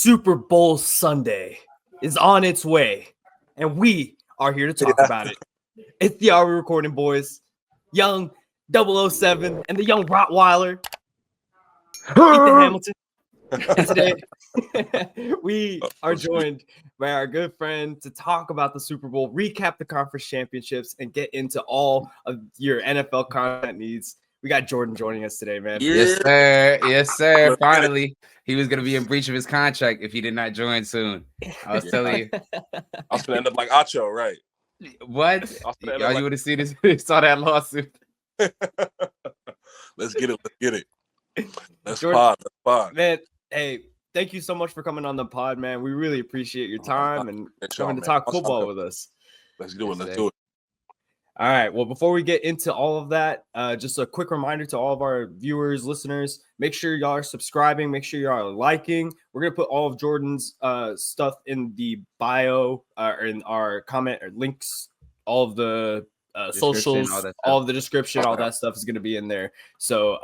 Super Bowl Sunday is on its way, and we are here to talk about it. It's the Are We Recording Boys, young 007, and the young Rottweiler, Ethan Hamilton. And today, we are joined by our good friend to talk about the Super Bowl, recap the conference championships, and get into all of your NFL content needs. We got Jourdan joining us today, man. Yes, sir. Yes, sir. Finally, he was going to be in breach of his contract if he did not join soon. I was telling you. I was going to end up like Acho, right? What? Y'all, you would have seen this. Saw that lawsuit. Let's get it. Let's get it. Let's Jourdan, pod. Let's pod. Man, hey, thank you so much for coming on the pod, man. We really appreciate your time and coming to talk football with us. Let's do it. Let's do it. All right. Well, before we get into all of that, just a quick reminder to all of our viewers, listeners, make sure y'all are subscribing. Make sure y'all are liking. We're going to put all of Jourdan's stuff in the bio or in our comment or links, all of the socials, all of the description, all that stuff is going to be in there. So,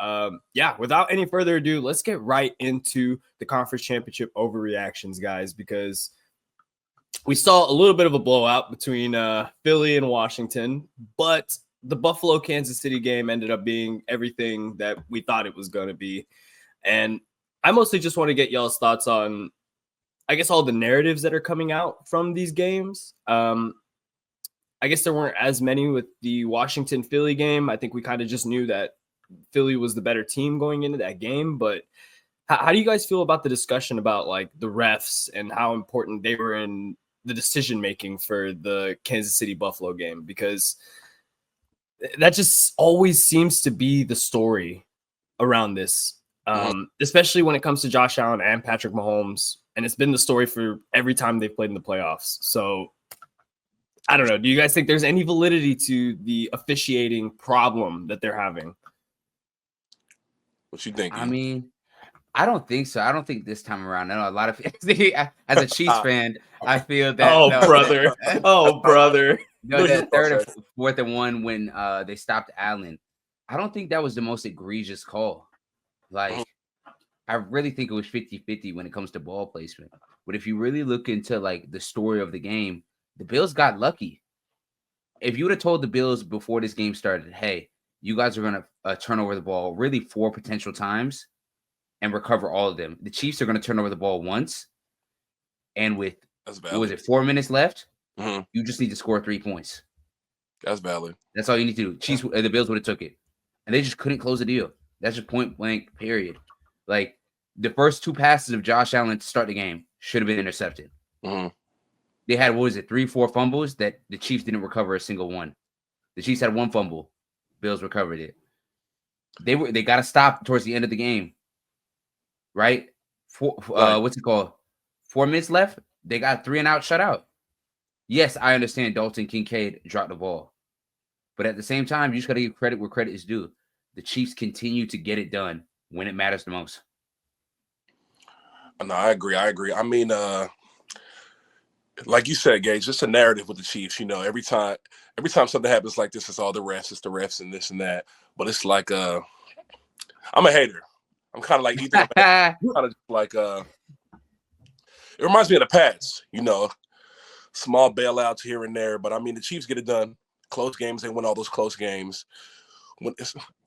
yeah, without any further ado, let's get right into the conference championship overreactions, guys, because we saw a little bit of a blowout between Philly and Washington, but the Buffalo-Kansas City game ended up being everything that we thought it was going to be. And I mostly just want to get y'all's thoughts on, I guess, all the narratives that are coming out from these games. I guess there weren't as many with the Washington-Philly game. I think we kind of just knew that Philly was the better team going into that game. But how do you guys feel about the discussion about, like, the refs and how important they were in the decision-making for the Kansas City-Buffalo game? Because that just always seems to be the story around this, especially when it comes to Josh Allen and Patrick Mahomes. And it's been the story for every time they've played in the playoffs. So I don't know. Do you guys think there's any validity to the officiating problem that they're having? What you think? I mean, I don't think so. I don't think this time around. I know a lot of as a Chiefs fan, I feel that. Brother. No, that third and fourth and one when they stopped Allen. I don't think that was the most egregious call. Like, I really think it was 50-50 when it comes to ball placement. But if you really look into, like, the story of the game, the Bills got lucky. If you would have told the Bills before this game started, hey, you guys are going to turn over the ball really 4 potential times and recover all of them. The Chiefs are going to turn over the ball once. And with, what was it, 4 minutes left? You just need to score 3 points. That's valid. That's all you need to do. Chiefs, the Bills would have took it. And they just couldn't close the deal. That's just point blank, period. Like, the first 2 passes of Josh Allen to start the game should have been intercepted. They had, 3-4 fumbles that the Chiefs didn't recover a single one. The Chiefs had 1 fumble. Bills recovered it. They got to stop towards the end of the game. Right? What's it called? 4 minutes left. They got 3 and out shutout. Yes, I understand Dalton Kincaid dropped the ball. But at the same time, you just got to give credit where credit is due. The Chiefs continue to get it done when it matters the most. No, I agree. I mean, like you said, Gage, it's a narrative with the Chiefs. You know, every time something happens like this, it's all the refs. It's the refs and this and that. But it's like, I'm a hater. I'm kind of like Ethan. Kind of like it reminds me of the Pats, you know, small bailouts here and there. But I mean, the Chiefs get it done. Close games, they win all those close games.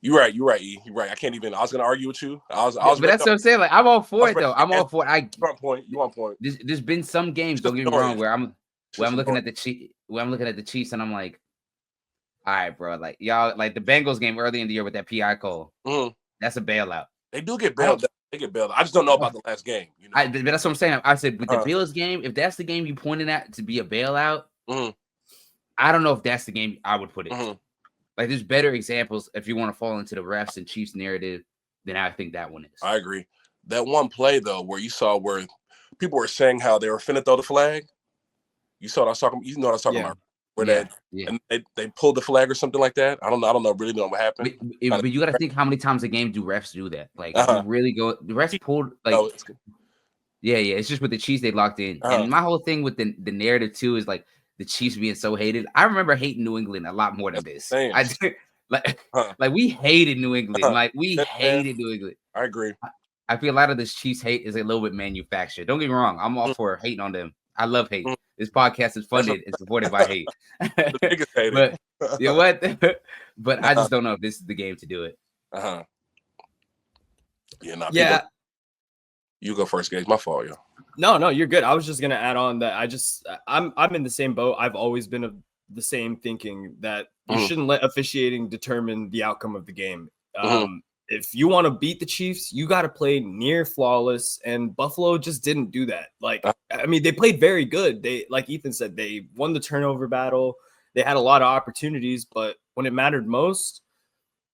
You're right, E. You're right. I can't even. I was gonna argue with you. But that's what I'm saying. Like, I'm all for it though. I'm all for it. You on point. There's been some games. Don't get me wrong. Where I'm looking at the Chiefs, and I'm like, all right, bro. Like, y'all, like the Bengals game early in the year with that PI call. That's a bailout. They do get bailed out. They get bailed out. I just don't know about the last game. You know? But that's what I'm saying. I said with the Bills game, if that's the game you pointed at to be a bailout, I don't know if that's the game I would put it. Like, there's better examples if you want to fall into the refs and Chiefs narrative than I think that one is. I agree. That one play though, where you saw where people were saying how they were finna throw the flag. You saw what I was talking. You know what I was talking about. Where and they pulled the flag or something like that. I don't know. Really know what happened. But you got to think how many times a game do refs do that? Like, you really go. The refs pulled like. No, yeah. It's just with the Chiefs they locked in, and my whole thing with the narrative too is like the Chiefs being so hated. I remember hating New England a lot more than this. Like we hated New England. Like we hated New England. I agree. I feel a lot of this Chiefs hate is a little bit manufactured. Don't get me wrong. I'm all for hating on them. I love hate. This podcast is funded and supported by hate. The biggest hater. But you know what? But I just don't know if this is the game to do it. Yeah. You go first, Gage. My fault, yo. No, you're good. I was just gonna add on that I'm in the same boat. I've always been of the same thinking that you shouldn't let officiating determine the outcome of the game. If you want to beat the Chiefs, you got to play near flawless, and Buffalo just didn't do that. Like, I mean, they played very good. They, like Ethan said, they won the turnover battle. They had a lot of opportunities, but when it mattered most,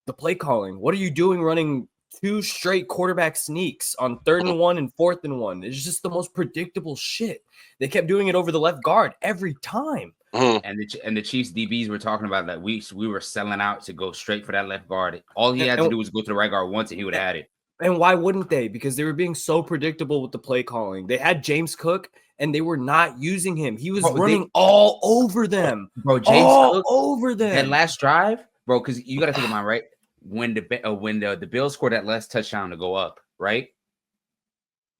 the play calling. What are you doing running 2 straight quarterback sneaks on 3rd and 1 and 4th and 1? It's just the most predictable shit. They kept doing it over the left guard every time. And the Chiefs DBs were talking about that we were selling out to go straight for that left guard. All he had to do was go to the right guard once, and he would have had it. And why wouldn't they? Because they were being so predictable with the play calling. They had James Cook, and they were not using him. He was running all over them, bro. James Cook over them. That last drive, bro. Because you got to think of mine, right? When the Bills scored that last touchdown to go up, right?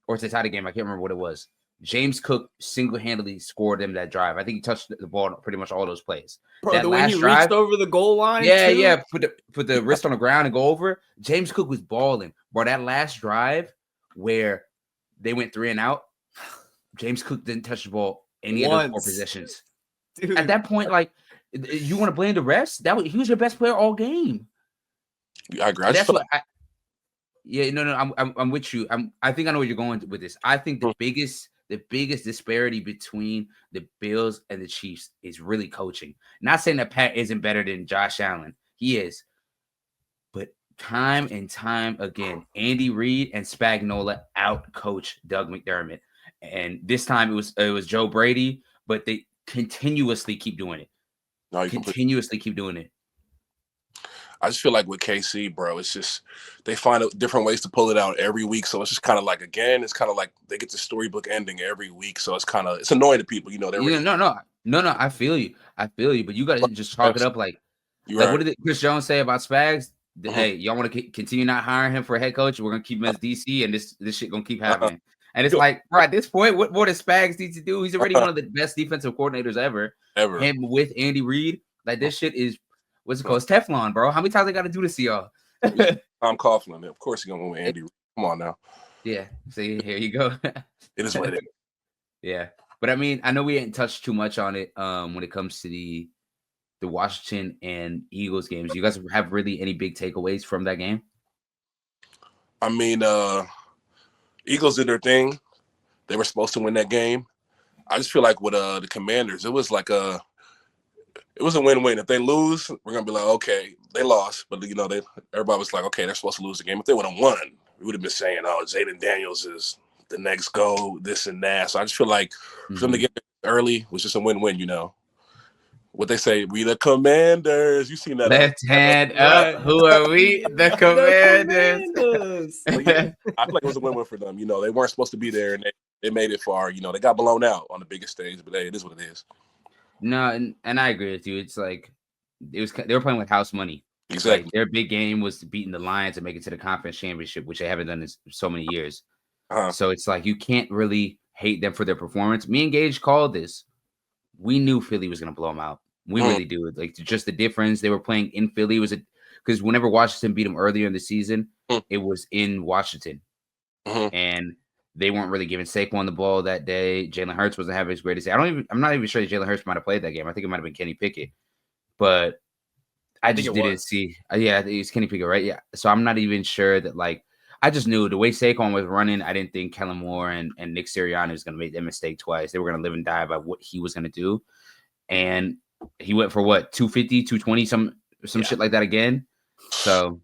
Or to tie the game, I can't remember what it was. James Cook single-handedly scored them that drive. I think he touched the ball pretty much all those plays. Bro, that the way he reached over the goal line. Yeah. Put the wrist on the ground and go over. James Cook was balling. Bro, that last drive where they went 3 and out, James Cook didn't touch the ball any of those 4 possessions. Dude. At that point, like, you want to blame the refs? He was your best player all game. I agree. I'm with you. I think I know where you're going with this. I think the biggest disparity between the Bills and the Chiefs is really coaching. Not saying that Pat isn't better than Josh Allen. He is. But time and time again, Andy Reid and Spagnuolo out-coach Doug McDermott. And this time it was Joe Brady, but they continuously keep doing it. Keep doing it. I just feel like with KC, bro, it's just they find different ways to pull it out every week. So it's just kind of like, again, it's kind of like they get the storybook ending every week. So it's annoying to people, you know. No. I feel you. But you got to just chalk it up like what did Chris Jones say about Spags? Hey, y'all want to continue not hiring him for a head coach? We're gonna keep him as DC, and this shit gonna keep happening. And it's like, bro, at this point, what more does Spags need to do? He's already one of the best defensive coordinators ever. Him with Andy Reid, like this shit is. What's it called? It's Teflon, bro. How many times I got to do this to y'all? Tom Coughlin. Of course, you're going to win Andy. Come on now. Yeah. See, here you go. It is what it is. Yeah. But, I mean, I know we ain't touched too much on it when it comes to the Washington and Eagles games. You guys have really any big takeaways from that game? I mean, Eagles did their thing. They were supposed to win that game. I just feel like with the Commanders, it was like it was a win-win. If they lose, we're gonna be like, okay, they lost, but everybody was like, okay, they're supposed to lose the game. If they would have won, we would have been saying, oh, Jaden Daniels is the next go, this and that. So I just feel like for them to get early was just a win-win. You know what they say? We the Commanders. You seen that? Left hand up. Who are we? The Commanders. Yeah, I feel like it was a win-win for them. You know, they weren't supposed to be there, and they made it far. You know, they got blown out on the biggest stage, but hey, it is what it is. No, and I agree with you. It's like they were playing with house money. Exactly. Like their big game was beating the Lions and make it to the conference championship, which they haven't done in so many years. So it's like you can't really hate them for their performance. Me and Gage called this. We knew Philly was going to blow them out. We really do. Like just the difference they were playing in Philly was because whenever Washington beat them earlier in the season, it was in Washington, and they weren't really giving Saquon the ball that day. Jalen Hurts wasn't having his greatest day. I'm not even sure that Jalen Hurts might have played that game. I think it might have been Kenny Pickett, but I just didn't see. Yeah, it was Kenny Pickett, right? Yeah. So I'm not even sure that I just knew the way Saquon was running. I didn't think Kellen Moore and Nick Sirianni was going to make that mistake twice. They were going to live and die by what he was going to do, and he went for what 250, 220, some shit like that again. So.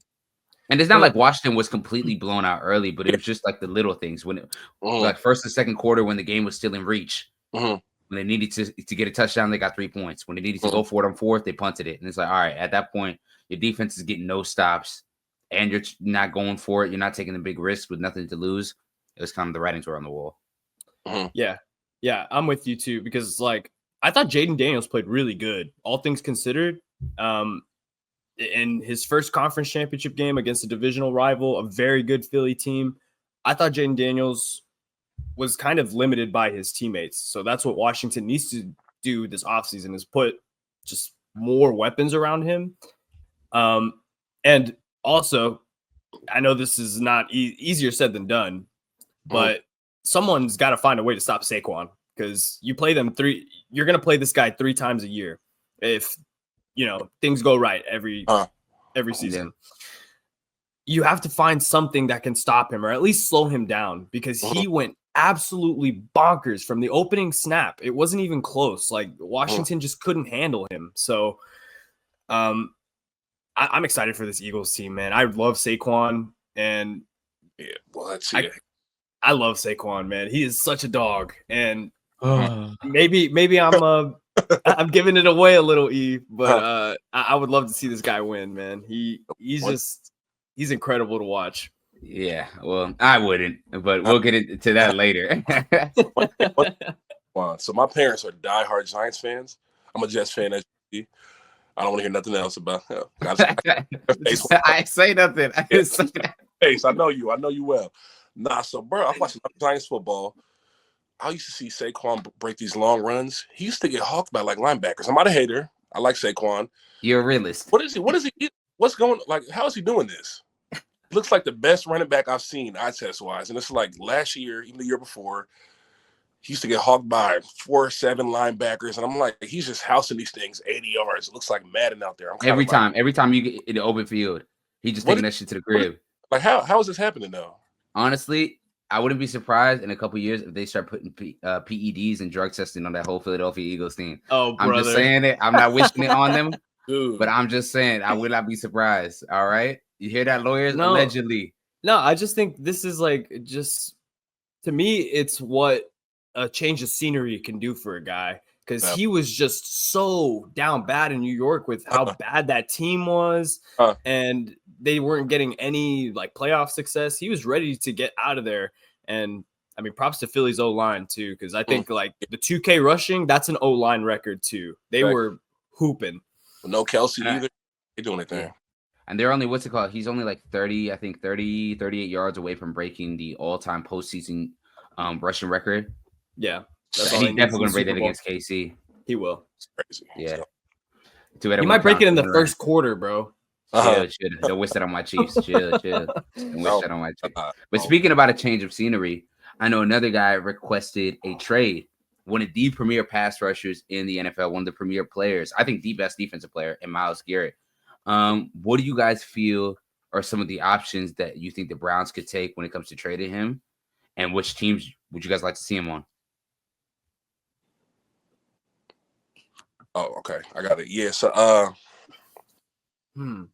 And it's not like Washington was completely blown out early, but it was just like the little things when like first and second quarter when the game was still in reach. When they needed to get a touchdown, they got 3 points. When they needed to go for it on fourth, they punted it. And it's like, all right, at that point, your defense is getting no stops and you're not going for it. You're not taking the big risk with nothing to lose. It was kind of the writings were on the wall. Yeah, I'm with you too, because I thought Jaden Daniels played really good, all things considered. In his first conference championship game against a divisional rival, a very good Philly team. I thought Jaden Daniels was kind of limited by his teammates. So that's what Washington needs to do this offseason is put just more weapons around him. And also, I know this is not easier said than done, but someone's got to find a way to stop Saquon because you're going to play this guy 3 times a year if, things go right every season. Yeah. You have to find something that can stop him or at least slow him down because he went absolutely bonkers from the opening snap. It wasn't even close. Like Washington just couldn't handle him. So I'm excited for this Eagles team, man. I love Saquon and I love Saquon, man. He is such a dog. And maybe I'm giving it away a little, E, but I would love to see this guy win, man. He's incredible to watch. Yeah, well, I wouldn't, but we'll get into that later. So my parents are diehard Giants fans. I'm a Jets fan, as you see. I don't want to hear nothing else about him. I say nothing. I know you well. Nah, so bro, I watched Giants football. I used to see Saquon break these long runs. He used to get hawked by like linebackers. I'm not a hater. I like Saquon. You're a realist. What is he? What's going? Like, how is he doing this? Looks like the best running back I've seen eye test wise, and it's like last year, even the year before, he used to get hawked by 4-7 linebackers, and I'm like, he's just housing these things 80 yards. It looks like Madden out there. Every time you get in the open field, he just taking that shit to the crib. How is this happening though? Honestly, I wouldn't be surprised in a couple years if they start putting PEDs and drug testing on that whole Philadelphia Eagles team. Oh, brother. I'm just saying it. I'm not wishing it on them, but I'm just saying I would not be surprised. All right, you hear that, lawyers? No. Allegedly. No, I just think this is to me, it's what a change of scenery can do for a guy because he was just so down bad in New York with how bad that team was, and they weren't getting any like playoff success. He was ready to get out of there, and I mean, props to Philly's O-line too because I think like the 2K rushing, that's an O-line record too. They were hooping. No Kelsey either. They doing it there. And they're only, he's only like 38 yards away from breaking the all-time postseason rushing record. Yeah. He's definitely going to break it against KC. He will. It's crazy. Yeah. He might break it in the first quarter, bro. Chill. Don't wish that on my Chiefs. Chill. Don't wish that on my Chiefs. But speaking about a change of scenery, I know another guy requested a trade. One of the premier pass rushers in the NFL, one of the premier players, I think the best defensive player, in Myles Garrett. What do you guys feel are some of the options that you think the Browns could take when it comes to trading him? And which teams would you guys like to see him on? Oh, okay. I got it. Yeah, so I'm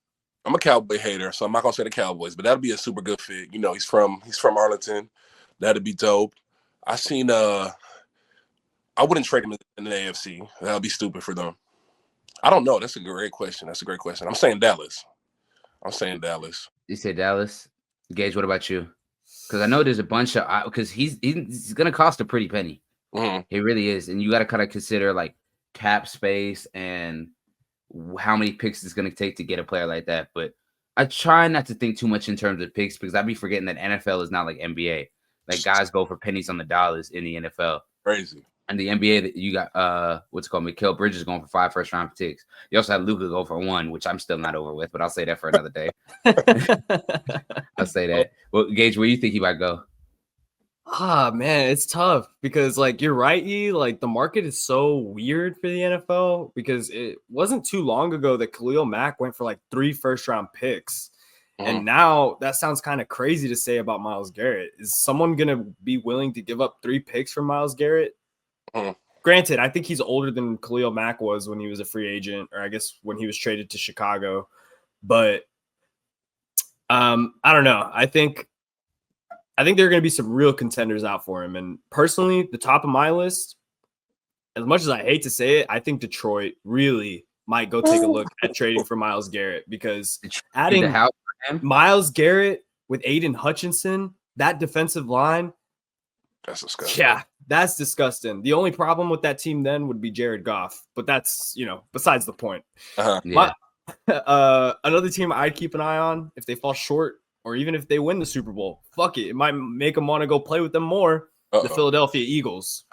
a Cowboy hater, so I'm not gonna say the Cowboys, but that'd be a super good fit. You know, he's from Arlington. That'd be dope. I wouldn't trade him in the AFC. That'd be stupid for them. I don't know. That's a great question. I'm saying Dallas. You say Dallas? Gage, what about you? Because I know there's a bunch of – because he's going to cost a pretty penny. Mm-hmm. He really is. And you got to kind of consider, like, cap space and how many picks it's going to take to get a player like that. But I try not to think too much in terms of picks because I'd be forgetting that NFL is not like NBA. Like, guys go for pennies on the dollars in the NFL. Crazy. And the NBA, that you got Mikal Bridges going for 5 first-round picks. You also had Luka go for 1, which I'm still not over with, but I'll say that for another day. I'll say that. Well, Gage, where do you think he might go? Man, it's tough because, like, you're right, E. Like, the market is so weird for the NFL because it wasn't too long ago that Khalil Mack went for, like, 3 first-round picks. And now that sounds kind of crazy to say about Myles Garrett. Is someone going to be willing to give up 3 picks for Myles Garrett? Granted, I think he's older than Khalil Mack was when he was a free agent, or I guess when he was traded to Chicago. But I don't know. I think there are going to be some real contenders out for him. And personally, the top of my list, as much as I hate to say it, I think Detroit really might go take a look at trading for Myles Garrett because adding Myles Garrett with Aiden Hutchinson, that defensive line, that's disgusting. Yeah, that's disgusting. The only problem with that team then would be Jared Goff, but that's, besides the point. Yeah. Another team I'd keep an eye on if they fall short or even if they win the Super Bowl, fuck it. It might make them want to go play with them more. The Philadelphia Eagles.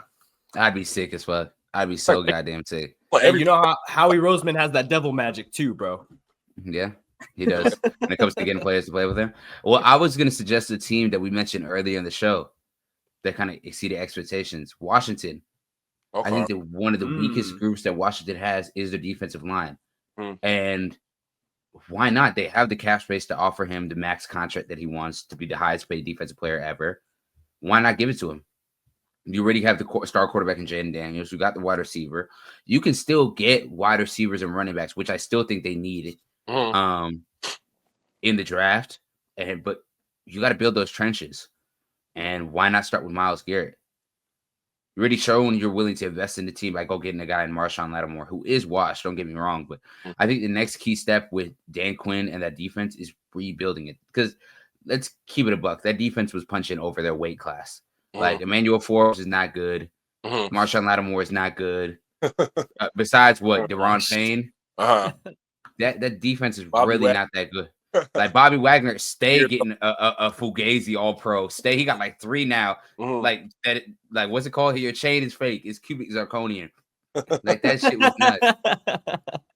I'd be sick as fuck. I'd be so goddamn sick. Hey, you know how Howie Roseman has that devil magic too, bro. Yeah, he does. When it comes to getting players to play with him. Well, I was going to suggest a team that we mentioned earlier in the show that kind of exceeded expectations. Washington. I think that one of the weakest groups that Washington has is their defensive line. And why not? They have the cap space to offer him the max contract that he wants to be the highest paid defensive player ever. Why not give it to him? You already have the star quarterback in Jaden Daniels. You got the wide receiver. You can still get wide receivers and running backs, which I still think they needed in the draft. But you got to build those trenches. And why not start with Myles Garrett? You already shown you're willing to invest in the team by go getting a guy in Marshawn Lattimore, who is washed. Don't get me wrong, but I think the next key step with Dan Quinn and that defense is rebuilding it. Because let's keep it a buck. That defense was punching over their weight class. Like Emmanuel Forbes is not good. Marshawn Lattimore is not good. Besides what Deron Payne, that defense is really not that good. Like Bobby Wagner, stay getting a Fugazi All Pro. Stay, he got like 3 now. Like that, like what's it called? Your chain is fake. It's cubic zirconian. Like that shit was nuts.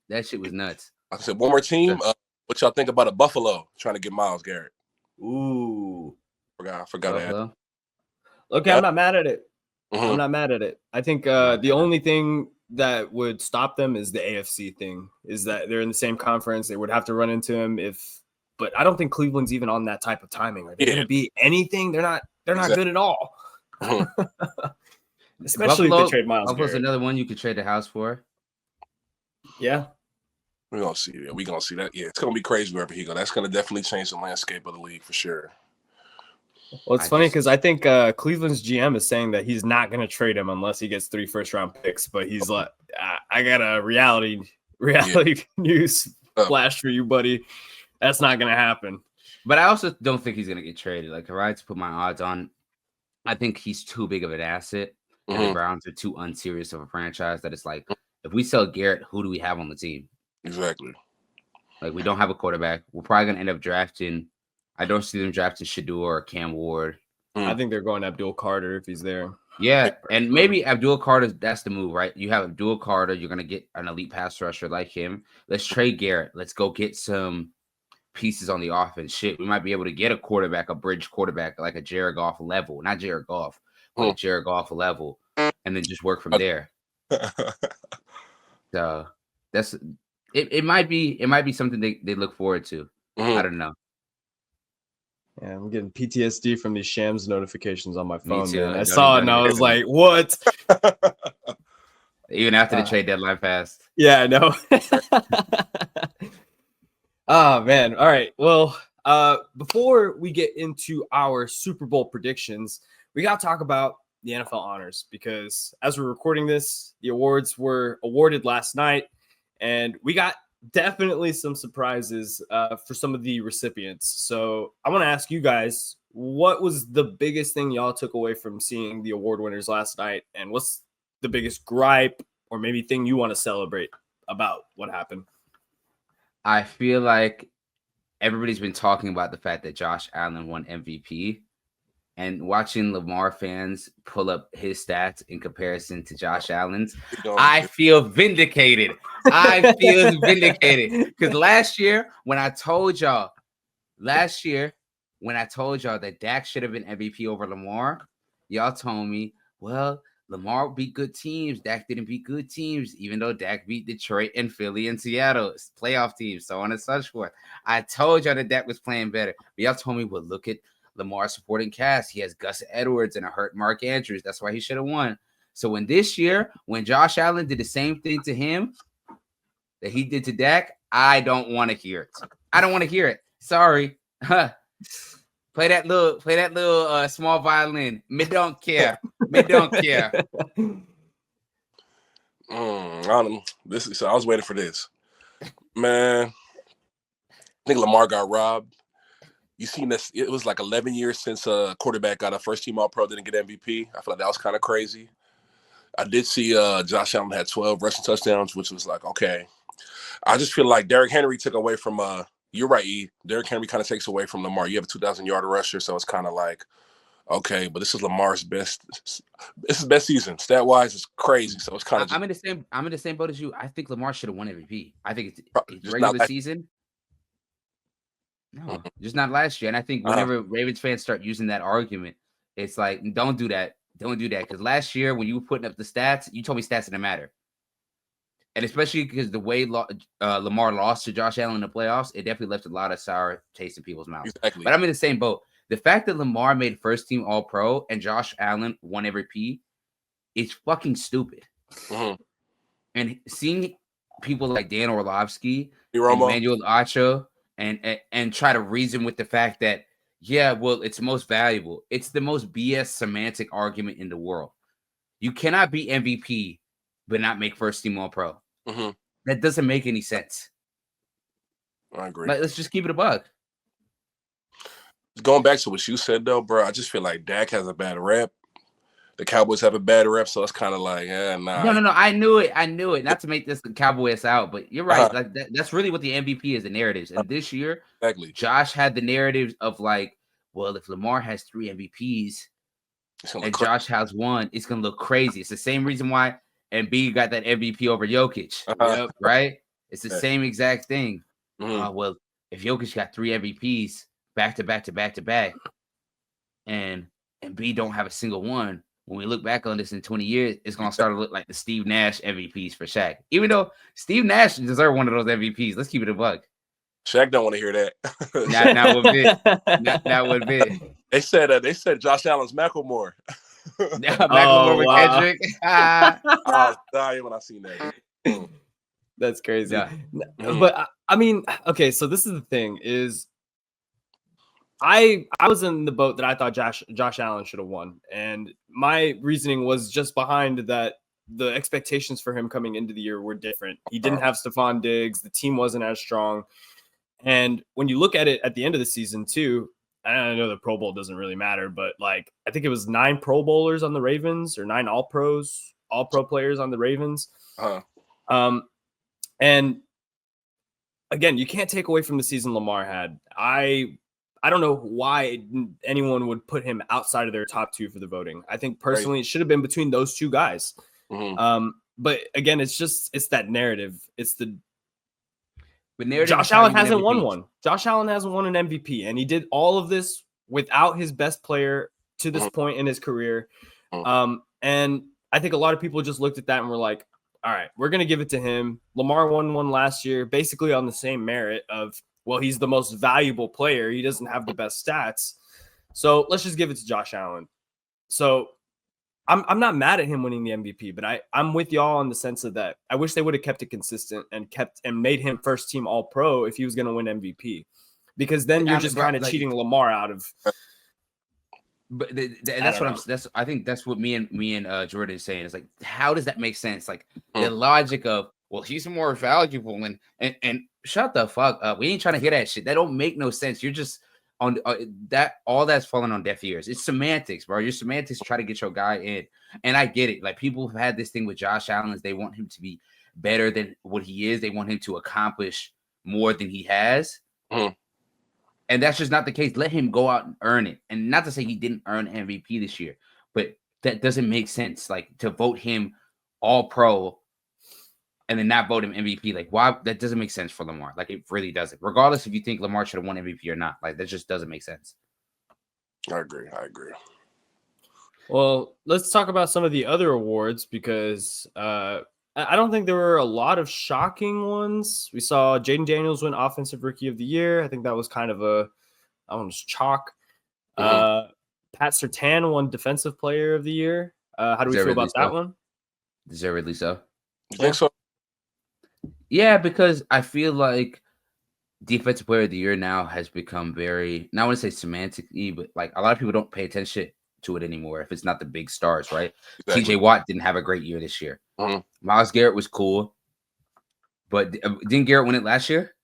That shit was nuts. I said one more team. What y'all think about a Buffalo trying to get Myles Garrett? Ooh, I forgot that. Okay, I'm not mad at it. I'm not mad at it. I think the only thing that would stop them is the AFC thing. Is that they're in the same conference? They would have to run into him but I don't think Cleveland's even on that type of timing. Are they going to be anything? They're not good at all. Especially if they trade Myles Garrett. Another one you could trade the house for. Yeah. We're going to see. We're going to see that. Yeah, it's going to be crazy wherever he goes. That's going to definitely change the landscape of the league for sure. Well, it's funny because I think Cleveland's GM is saying that he's not going to trade him unless he gets 3 first-round picks. But he's like, I got a reality news flash for you, buddy. That's not going to happen. But I also don't think he's going to get traded. Like, if I had to put my odds on, I think he's too big of an asset. And the Browns are too unserious of a franchise that it's like, if we sell Garrett, who do we have on the team? Exactly. Like, we don't have a quarterback. We're probably going to end up drafting. I don't see them drafting Shador or Cam Ward. I think they're going Abdul Carter if he's there. Yeah, and maybe Abdul Carter, that's the move, right? You have Abdul Carter. You're going to get an elite pass rusher like him. Let's trade Garrett. Let's go get some pieces on the offense. Shit, we might be able to get a quarterback, a bridge quarterback, like a Jared Goff level. Not Jared Goff, but Jared Goff level. And then just work from there. So that's it might be something they look forward to. I don't know. Yeah, I'm getting PTSD from these Shams notifications on my phone. too. Man. I saw it and I was like, what? Even after the trade deadline passed. Yeah, I know. Oh, man. All right. Well, before we get into our Super Bowl predictions, we got to talk about the NFL honors because as we're recording this, the awards were awarded last night, and we got definitely some surprises for some of the recipients. So I want to ask you guys, what was the biggest thing y'all took away from seeing the award winners last night? And what's the biggest gripe or maybe thing you want to celebrate about what happened? I feel like everybody's been talking about the fact that Josh Allen won MVP, and watching Lamar fans pull up his stats in comparison to Josh Allen's, I feel vindicated. I feel vindicated because last year when I told y'all that Dak should have been MVP over Lamar, y'all told me, well, Lamar beat good teams. Dak didn't beat good teams, even though Dak beat Detroit and Philly and Seattle, playoff teams, so on and such forth. I told y'all that Dak was playing better. But y'all told me, well, look at Lamar's supporting cast. He has Gus Edwards and a hurt Mark Andrews. That's why he should have won. So when Josh Allen did the same thing to him that he did to Dak, I don't want to hear it. I don't want to hear it. Sorry. Play that little small violin. Me don't care. Me don't care. I was waiting for this. Man, I think Lamar got robbed. You seen this? It was like 11 years since a quarterback got a first-team All-Pro, didn't get MVP. I feel like that was kind of crazy. I did see Josh Allen had 12 rushing touchdowns, which was like, okay. I just feel like Derrick Henry took away from you're right, E. Derrick Henry kind of takes away from Lamar. You have a 2,000-yard rusher, so it's kind of like, okay, but this is Lamar's best. This is best season. Stat wise, it's crazy. So it's kind of. I'm in the same boat as you. I think Lamar should have won MVP. I think it's Just regular not season. No, just not last year. And I think whenever Ravens fans start using that argument, it's like, don't do that. Don't do that. Because last year, when you were putting up the stats, you told me stats didn't matter. And especially because the way Lamar lost to Josh Allen in the playoffs, it definitely left a lot of sour taste in people's mouths. Exactly. But I'm in the same boat. The fact that Lamar made first team All-Pro and Josh Allen won MVP is fucking stupid. Mm-hmm. And seeing people like Dan Orlovsky, Romo, Emmanuel Acho, and try to reason with the fact that, yeah, well, it's most valuable. It's the most BS semantic argument in the world. You cannot be MVP but not make first team All-Pro. Mm-hmm. That doesn't make any sense. I agree. Like, let's just keep it a bug. Going back to what you said, though, bro, I just feel like Dak has a bad rep. The Cowboys have a bad rep, so it's kind of like, nah. No. I knew it. Not to make this the Cowboys out, but you're right. Like that's really what the MVP is, the narratives. And this year, exactly, Josh had the narratives of like, well, if Lamar has 3 MVPs and Josh has 1, it's gonna look crazy. It's the same reason why Embiid got that MVP over Jokic, yep, right? It's the same exact thing. Mm-hmm. Well, if Jokic got 3 MVPs back to back, and Embiid don't have a single one, when we look back on this in 20 years, it's gonna start to look like the Steve Nash MVPs for Shaq. Even though Steve Nash deserved one of those MVPs, let's keep it a buck. Shaq don't want to hear that. Not one bit. They said Josh Allen's Macklemore. Macklemore with Kendrick. I was dying when I seen that. That's crazy. Yeah. But I mean, okay, so this is the thing is I was in the boat that I thought Josh Allen should have won. And my reasoning was just behind that the expectations for him coming into the year were different. He didn't have Stephon Diggs. The team wasn't as strong. And when you look at it at the end of the season too, I know the Pro Bowl doesn't really matter, but like I think it was 9 Pro Bowlers on the Ravens or 9 All-Pro players on the Ravens. And again, you can't take away from the season Lamar had. I don't know why anyone would put him outside of their top 2 for the voting. I think personally it should have been between those 2 guys. Mm-hmm. But again, it's that narrative. It's the narrative. Josh Allen hasn't won one. Josh Allen hasn't won an MVP, and he did all of this without his best player to this point in his career. And I think a lot of people just looked at that and were like, all right, we're going to give it to him. Lamar won one last year, basically on the same merit of, well, he's the most valuable player. He doesn't have the best stats. So let's just give it to Josh Allen. So I'm not mad at him winning the MVP, but I'm with y'all in the sense of that. I wish they would have kept it consistent and made him first team All-Pro if he was going to win MVP, because then you're just kind of cheating Lamar out of. But I think that's what me and Jourdan is saying. It's like, how does that make sense? Like the logic of, well, he's more valuable and shut the fuck up. We ain't trying to hear that shit. That don't make no sense. You're just on that. All that's falling on deaf ears. It's semantics, bro. Your semantics try to get your guy in, and I get it. Like people have had this thing with Josh Allen is they want him to be better than what he is. They want him to accomplish more than he has. And that's just not the case. Let him go out and earn it. And not to say he didn't earn MVP this year, but that doesn't make sense. Like to vote him All-Pro and then not vote him MVP. Like why? That doesn't make sense for Lamar. Like it really doesn't. Regardless if you think Lamar should have won MVP or not. Like that just doesn't make sense. I agree. Well, let's talk about some of the other awards because I don't think there were a lot of shocking ones. We saw Jaden Daniels win Offensive Rookie of the Year. I think that was kind of chalk. Pat Surtain won Defensive Player of the Year. How do we feel about that one? Deservedly so. You think so? Yeah, because I feel like Defensive Player of the Year now has become very, not I want to say semantic-y, but like a lot of people don't pay attention to it anymore if it's not the big stars, right? Exactly. TJ Watt didn't have a great year this year. Myles Garrett was cool, but didn't Garrett win it last year?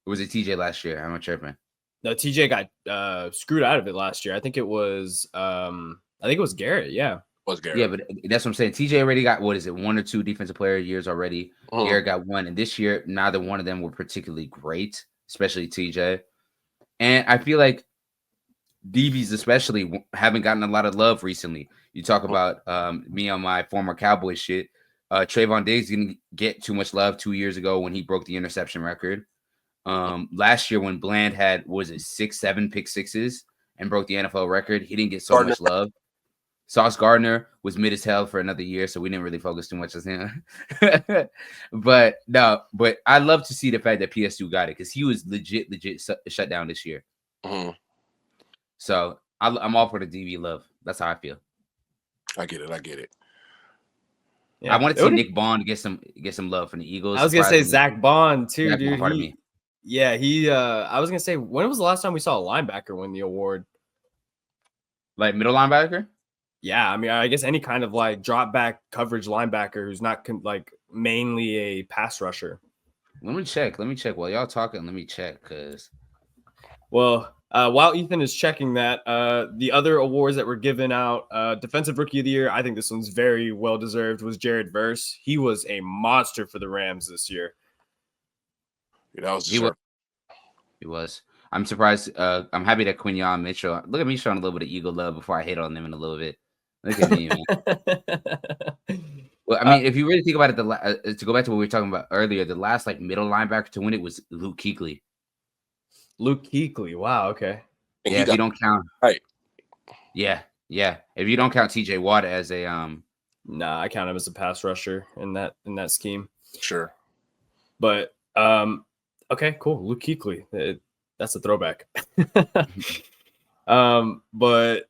Or was it TJ last year? I'm not tripping. No, TJ got screwed out of it last year. I think it was Garrett. Yeah. Was Garrett. Yeah, but that's what I'm saying. TJ already got, 1 or 2 Defensive Player years already. Garrett got 1, and this year neither one of them were particularly great. especially TJ. And I feel like DBs especially haven't gotten a lot of love recently. You talk about me on my former Cowboy shit. Trayvon Diggs didn't get too much love 2 years ago when he broke the interception record. Last year when Bland had, 6-7 pick sixes and broke the NFL record, he didn't get so much love. Sauce Gardner was mid as hell for another year, so we didn't really focus too much on him. but I love to see the fact that PS2 got it because he was legit shut down this year. Mm-hmm. So I'm all for the DB love. That's how I feel. I get it. Yeah. I wanted to see Nick Bond get some love from the Eagles. I was gonna say Zach Bond too, Zach dude. Bond, me. Yeah, he. I was gonna say, when was the last time we saw a linebacker win the award? Like middle linebacker? Yeah, I mean, I guess any kind of like drop back coverage linebacker who's not like mainly a pass rusher. Let me check. While y'all talking, let me check because. Well, while Ethan is checking that, the other awards that were given out, Defensive Rookie of the Year, I think this one's very well deserved, was Jared Verse. He was a monster for the Rams this year. Yeah, that was deserved. He was. I'm surprised. I'm happy that Quinyon Mitchell. Look at me showing a little bit of Eagle love before I hit on them in a little bit. Look at me, man. Well, I mean, if you really think about it, to go back to what we were talking about earlier, the last like middle linebacker to win it was Luke Kuechly. Luke Kuechly. Wow. Okay. Yeah. If you don't count. Right. Yeah. If you don't count TJ Watt as a Nah, I count him as a pass rusher in that scheme. Sure. But okay, cool. Luke Kuechly. That's a throwback. But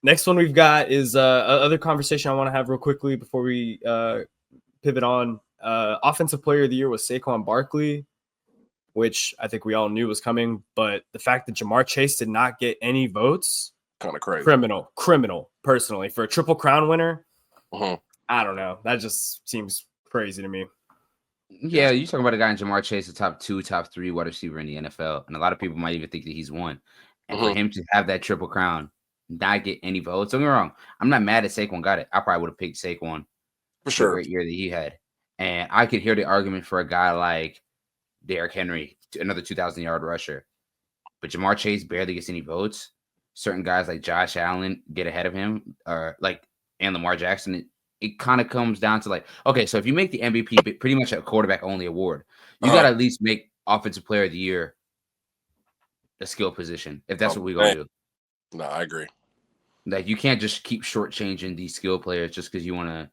next one we've got is other conversation I want to have real quickly before we pivot on. Offensive Player of the Year was Saquon Barkley, which I think we all knew was coming. But the fact that Jamar Chase did not get any votes, kind of crazy. Criminal, personally. For a Triple Crown winner, uh-huh. I don't know. That just seems crazy to me. Yeah, you're talking about a guy in Jamar Chase, the top 2, top 3 wide receiver in the NFL. And a lot of people might even think that he's won. And for him to have that Triple Crown, not get any votes. Don't get me wrong. I'm not mad at Saquon got it. I probably would have picked Saquon for sure. The great year that he had. And I could hear the argument for a guy like Derrick Henry, another 2,000-yard rusher. But Jamar Chase barely gets any votes. Certain guys like Josh Allen get ahead of him, and Lamar Jackson. It kind of comes down to like, okay, so if you make the MVP pretty much a quarterback-only award, you got to at least make Offensive Player of the Year a skill position, if that's what we're going to do. No, I agree. Like, you can't just keep shortchanging these skill players just because you want to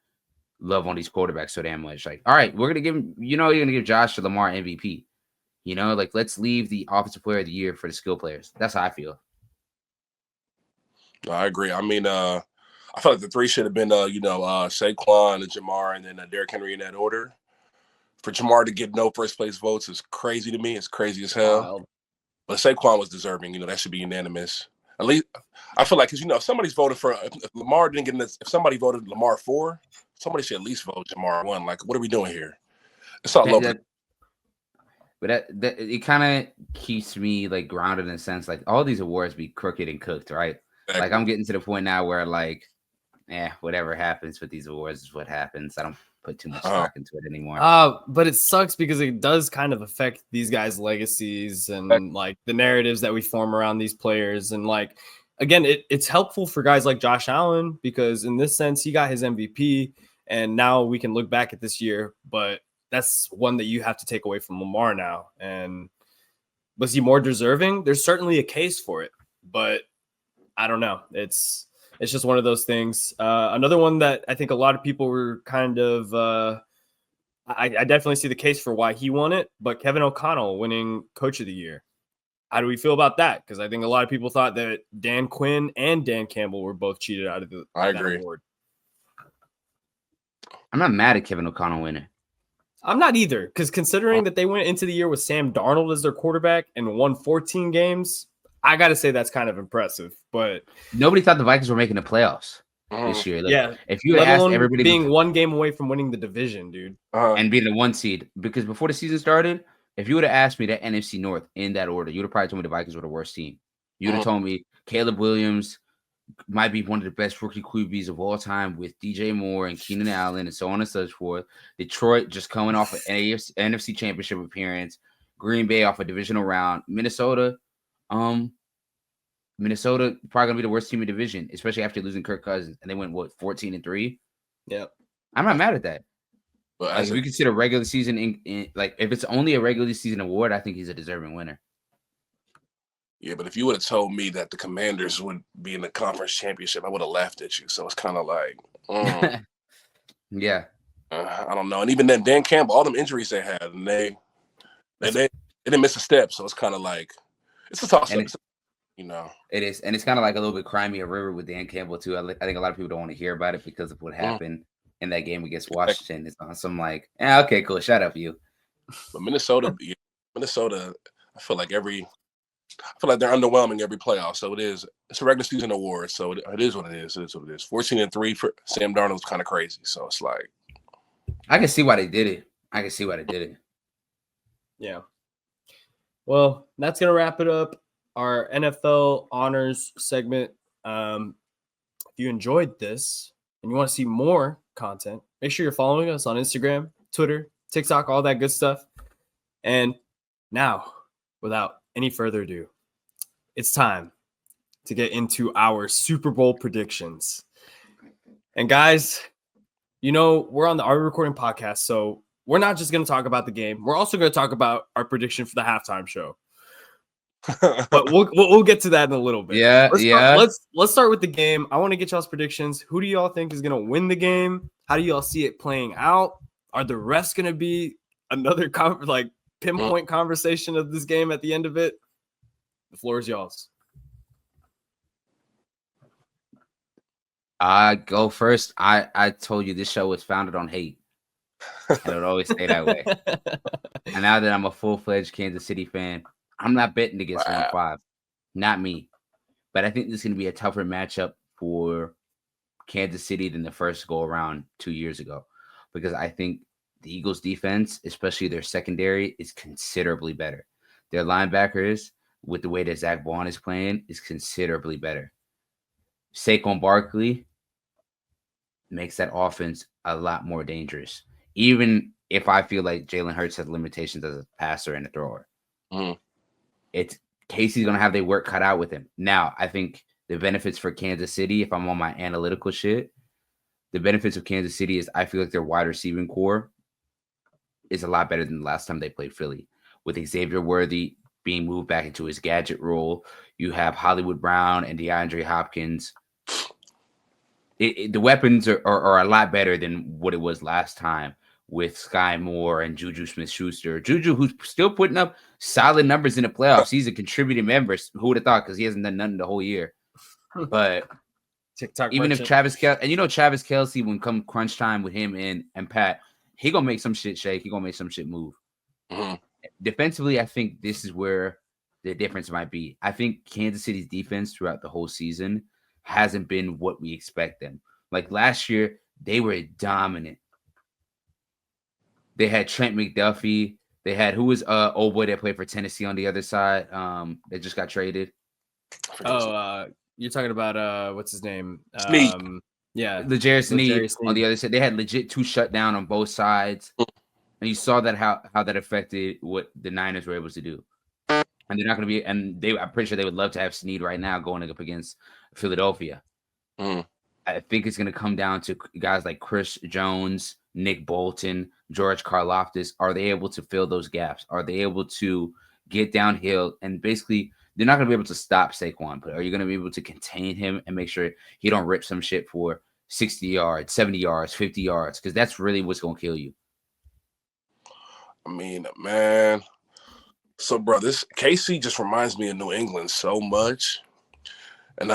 love on these quarterbacks so damn much. Like, all right, we're going to give him, you're going to give Josh or Lamar MVP. Like, let's leave the Offensive Player of the Year for the skill players. That's how I feel. No, I agree. I mean, I feel like the 3 should have been, Saquon and Jamar and then Derrick Henry in that order. For Jamar to get no first place votes is crazy to me. It's crazy as hell. Wow. But Saquon was deserving. That should be unanimous. At least I feel like, because, if somebody's voted for, if Lamar didn't get this, if somebody voted Lamar 4, somebody should at least vote Jamar 1. Like, what are we doing here? It's all local. But that it kind of keeps me like grounded in a sense. Like, all these awards be crooked and cooked, right? Exactly. Like, I'm getting to the point now where like, whatever happens with these awards is what happens. I don't put too much stock into it anymore. But it sucks because it does kind of affect these guys' legacies and like the narratives that we form around these players. And like, again, it's helpful for guys like Josh Allen because in this sense, he got his MVP and now we can look back at this year, but that's one that you have to take away from Lamar now. And was he more deserving? There's certainly a case for it, but I don't know. It's just one of those things. Another one that I think a lot of people were kind of I definitely see the case for why he won it, but Kevin O'Connell winning Coach of the Year. How do we feel about that? Because I think a lot of people thought that Dan Quinn and Dan Campbell were both cheated out of that award. I'm not mad at Kevin O'Connell winning. I'm not either, because considering that they went into the year with Sam Darnold as their quarterback and won 14 games, I got to say that's kind of impressive. But nobody thought the Vikings were making the playoffs this year. Like, if you had asked everybody, being one game away from winning the division, dude, and being the 1 seed, because before the season started, if you would have asked me that NFC North in that order, you would have probably told me the Vikings were the worst team. You would have told me Caleb Williams might be one of the best rookie QBs of all time with DJ Moore and Keenan Allen and so on and so forth. Detroit just coming off an NFC Championship appearance. Green Bay off a divisional round. Minnesota probably gonna be the worst team in division, especially after losing Kirk Cousins, and they went 14-3. Yeah, I'm not mad at that. But Like, if we consider regular season in like if it's only a regular season award, I think he's a deserving winner. Yeah, but if you would have told me that the Commanders would be in the conference championship, I would have laughed at you. So it's kind of like, yeah, I don't know. And even then, Dan Campbell, all them injuries they had, and they didn't miss a step. So it's kind of like it's a toss up. You know, it is, and it's kind of like a little bit crimey a river with Dan Campbell too. I think a lot of people don't want to hear about it because of what happened in that game against Washington. It's on some like, okay, cool, shut up, you. But Minnesota, I feel like they're underwhelming every playoff. So it's a regular season award. So it is what it is. It is what it is. 14-3 for Sam Darnold was kind of crazy. So it's like, I can see why they did it. Yeah. Well, that's gonna wrap it up. Our NFL honors segment. If you enjoyed this and you want to see more content, make sure you're following us on Instagram, Twitter, TikTok, all that good stuff. And now, without any further ado, it's time to get into our Super Bowl predictions. And guys, we're on the Are We Recording podcast, so we're not just going to talk about the game. We're also going to talk about our prediction for the halftime show. But we'll get to that in a little bit. Let's start with the game. I want to get y'all's predictions. Who do y'all think is going to win the game? How do y'all see it playing out? Are the refs going to be another pinpoint conversation of this game at the end of it? The floor is y'all's. I go first. I told you this show was founded on hate. And it'll always stay that way. And now that I'm a full-fledged Kansas City fan, I'm not betting against 1-5. Not me. But I think this is going to be a tougher matchup for Kansas City than the first go-around 2 years ago. Because I think the Eagles' defense, especially their secondary, is considerably better. Their linebackers, with the way that Zach Vaughn is playing, is considerably better. Saquon Barkley makes that offense a lot more dangerous. Even if I feel like Jalen Hurts has limitations as a passer and a thrower. It's Casey's going to have their work cut out with him. Now, I think the benefits for Kansas City, if I'm on my analytical shit, the benefits of Kansas City is I feel like their wide receiving core is a lot better than the last time they played Philly. With Xavier Worthy being moved back into his gadget role, you have Hollywood Brown and DeAndre Hopkins. The weapons are a lot better than what it was last time with Sky Moore and Juju Smith-Schuster. Juju, who's still putting up solid numbers in the playoffs. He's a contributing member. Who would have thought? Because he hasn't done nothing the whole year. But TikTok even merchant. if Travis Kelce, and Travis Kelce, when come crunch time with him and Pat, he gonna make some shit shake. He gonna make some shit move. Defensively, I think this is where the difference might be. I think Kansas City's defense throughout the whole season hasn't been what we expect them. Like last year, they were dominant. They had Trent McDuffie. They had who was old boy that played for Tennessee on the other side. They just got traded. You're talking about what's his name? Snead. Yeah, L'Jarius Snead on the other side. They had legit two shutdown on both sides, and you saw that how that affected what the Niners were able to do. And they're not going to be. And I'm pretty sure they would love to have Snead right now going up against Philadelphia. I think it's going to come down to guys like Chris Jones, Nick Bolton, George Karlaftis. Are they able to fill those gaps? Are they able to get downhill? And basically, they're not going to be able to stop Saquon, but are you going to be able to contain him and make sure he don't rip some shit for 60 yards, 70 yards, 50 yards? Because that's really what's going to kill you. I mean, man. So, bro, this KC just reminds me of New England so much. And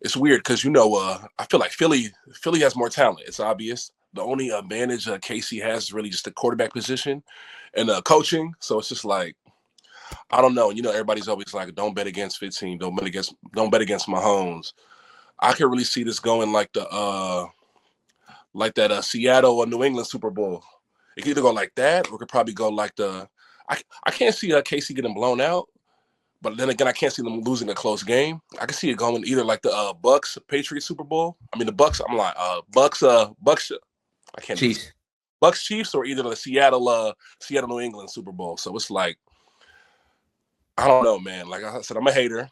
it's weird because, I feel like Philly has more talent. It's obvious. The only advantage KC has is really just the quarterback position and coaching. So it's just like, I don't know. Everybody's always like, don't bet against 15. Don't bet against Mahomes. I could really see this going like that Seattle or New England Super Bowl. It could either go like that, or it could probably go like I can't see KC getting blown out, but then again, I can't see them losing a close game. I can see it going either like the Bucks Patriots Super Bowl. I mean the Bucks. I'm like Bucks. I can't. Chiefs. Bucks Chiefs, or either the Seattle New England Super Bowl. So it's like I don't know, man. Like I said, I'm a hater.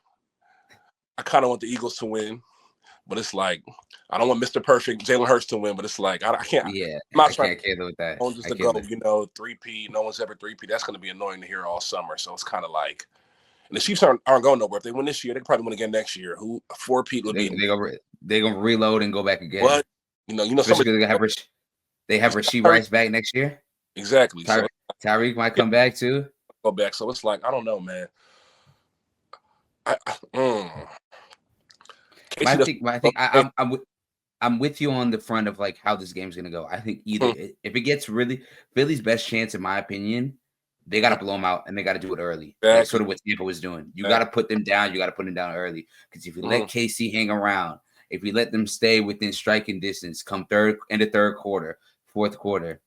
I kind of want the Eagles to win, but it's like I don't want Mr. Perfect Jalen Hurts to win, but it's like I can't. Yeah, I'm not I trying can't with that. on just to go, 3P. No one's ever 3P. That's going to be annoying to hear all summer. So it's kind of like, and the Chiefs aren't going nowhere. If they win this year, they can probably win again next year. Who 4P would be? They gonna reload and go back again. What? Especially they have Rasheed Rice back next year. Exactly. Tyreek might come back too. Go back. So it's like I don't know, man. I'm with you on the front of like how this game's gonna go. I think either if it gets really Philly's best chance, in my opinion, they got to blow them out and they got to do it early. Exactly. Like sort of what Tampa was doing. You got to put them down. You got to put them down early because if you let KC hang around, if we let them stay within striking distance, come third quarter, fourth quarter,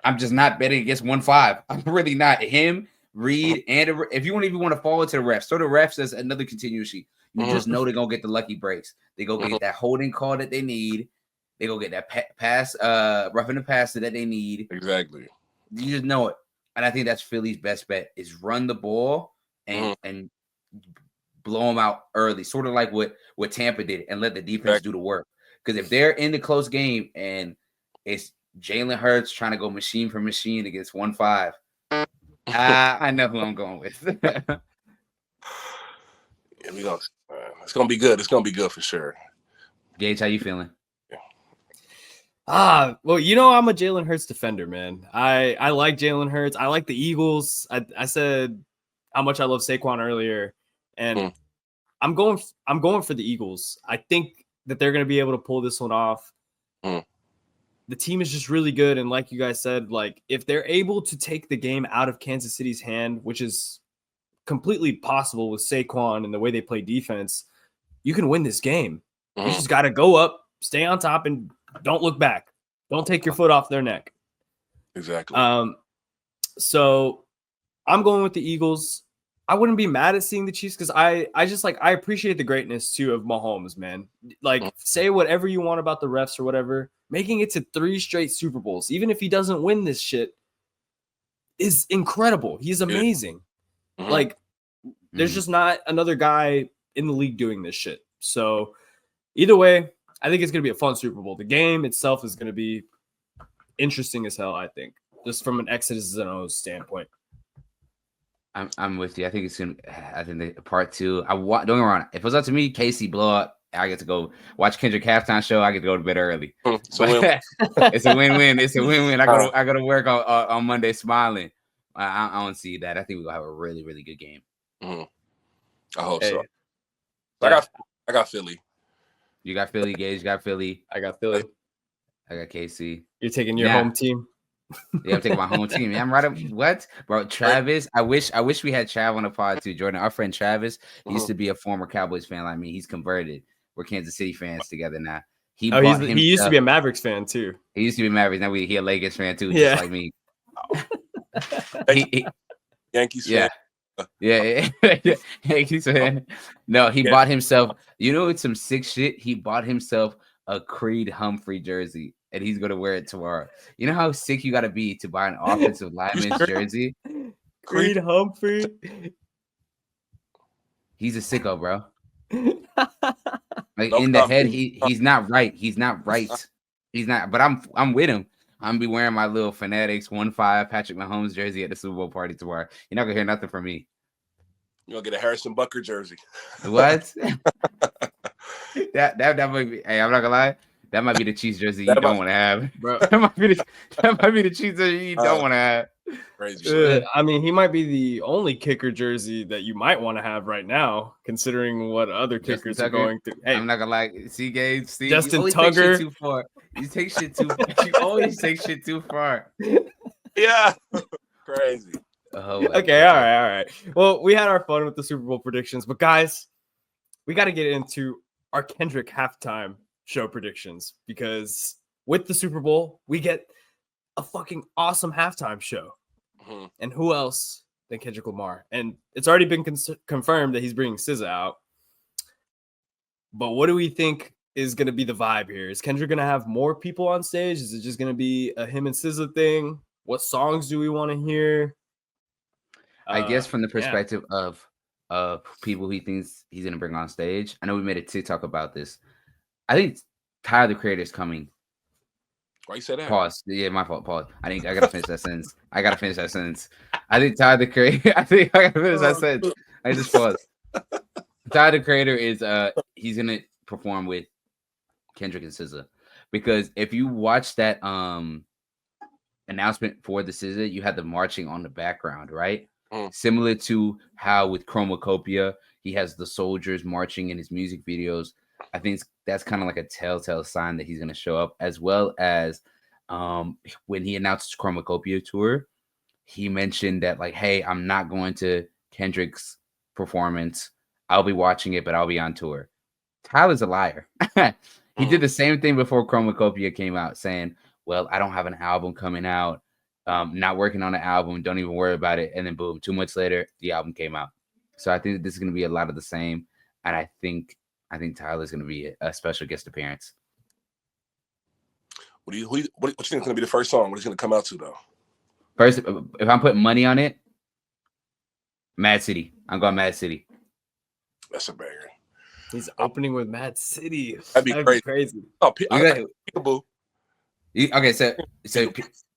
I'm just not betting against 1-5. I'm really not. Him, Reed, and if you don't even want to fall into the refs, so the refs as another continuous sheet. You just know they're gonna get the lucky breaks. They go get that holding call that they need. They go get that pass, roughing the passer that they need. Exactly. You just know it. And I think that's Philly's best bet is run the ball and blow them out early, sort of like what Tampa did, and let the defense do the work. Because if they're in the close game and it's Jalen Hurts trying to go machine for machine against 1-5, I know who I'm going with. Yeah, we don't. It's gonna be good. It's gonna be good for sure. Gage, how you feeling? Well, I'm a Jalen Hurts defender, man. I like Jalen Hurts. I like the Eagles. I said how much I love Saquon earlier, and I'm going for the Eagles. I think that they're going to be able to pull this one off. The team is just really good, and like you guys said, like if they're able to take the game out of Kansas City's hand, which is completely possible with Saquon and the way they play defense, you can win this game. You just got to go up, stay on top, and don't look back. Don't take your foot off their neck. Exactly. So I'm going with the Eagles. I wouldn't be mad at seeing the Chiefs because I appreciate the greatness too of Mahomes, man. Like say whatever you want about the refs or whatever. Making it to 3 straight Super Bowls, even if he doesn't win this shit, is incredible. He's amazing. Like there's just not another guy in the league doing this shit. So either way, I think it's going to be a fun Super Bowl. The game itself is going to be interesting as hell, I think, just from an X's and O's standpoint. I'm with you. I think it's going to – I think the part 2 – don't get me wrong. If it was up to me, KC blow up, I get to go watch Kendrick halftime show. I get to go to bed early. It's a win-win. It's a win-win. I go to work on Monday smiling. I don't see that. I think we're going to have a really, really good game. I hope so. I got Philly. You got Philly, Gage. You got Philly. I got Philly. I got KC. You're taking your home team? Yeah, I'm taking my home team. Yeah, I'm right up. What? Bro, Travis. I wish we had Trav on the pod too, Jourdan. Our friend Travis, he used to be a former Cowboys fan like me. He's converted. We're Kansas City fans together now. He used to be a Mavericks fan too. He used to be a Mavericks. Now he a Lakers fan too, just like me. Yankees fan. Yeah. Yankees fan. No, he bought himself. It's some sick shit. He bought himself a Creed Humphrey jersey, and he's gonna wear it tomorrow. You know how sick you got to be to buy an offensive lineman's jersey? Creed Humphrey. He's a sicko, bro. Like in the head, he's not right. He's not right. He's not. But I'm with him. I'm be wearing my little Fanatics 1-5 Patrick Mahomes jersey at the Super Bowl party tomorrow. You're not gonna hear nothing from me. You're gonna get a Harrison Butker jersey. What? that might be. Hey, I'm not gonna lie. That might be the Chiefs jersey you don't want to have, bro. That might be the Chiefs jersey you don't want to have. Crazy. I mean, he might be the only kicker jersey that you might want to have right now, considering what other kickers are going through. Hey, I'm not gonna lie. See, Gage. See, Justin Tucker. Too far. You take shit too. You always take shit too far. Yeah. Crazy. Okay. All right. Well, we had our fun with the Super Bowl predictions, but guys, we got to get into our Kendrick halftime show predictions because with the Super Bowl, we get a fucking awesome halftime show. And who else than Kendrick Lamar? And it's already been confirmed that he's bringing SZA out. But what do we think is going to be the vibe here? Is Kendrick going to have more people on stage? Is it just going to be a him and SZA thing? What songs do we want to hear? I guess from the perspective of people he thinks he's gonna bring on stage. I know we made a TikTok about this. I think Tyler the Creator is coming. Why you say that? Pause. Yeah, my fault. Pause. I gotta finish that sentence. I think Tyler the Creator. I gotta finish that sentence. I just paused. Tyler the Creator is he's gonna perform with Kendrick and SZA, because if you watch that announcement for the SZA, you had the marching on the background, right? Similar to how with Chromacopia he has the soldiers marching in his music videos. I think that's kind of like a telltale sign that he's going to show up, as well as when he announced his Chromacopia tour, he mentioned that like, hey, I'm not going to Kendrick's performance. I'll be watching it, but I'll be on tour. Tyler's a liar. He did the same thing before Chromacopia came out, saying, well, I don't have an album coming out. Not working on the album. Don't even worry about it. And then boom, 2 months later, the album came out. So I think this is going to be a lot of the same. And I think Tyler's going to be a special guest appearance. What do you think is going to be the first song? What is going to come out to, though? First, if I'm putting money on it, Mad City. I'm going Mad City. That's a banger. He's opening with Mad City. That'd be crazy. Oh, Peekaboo. Okay, so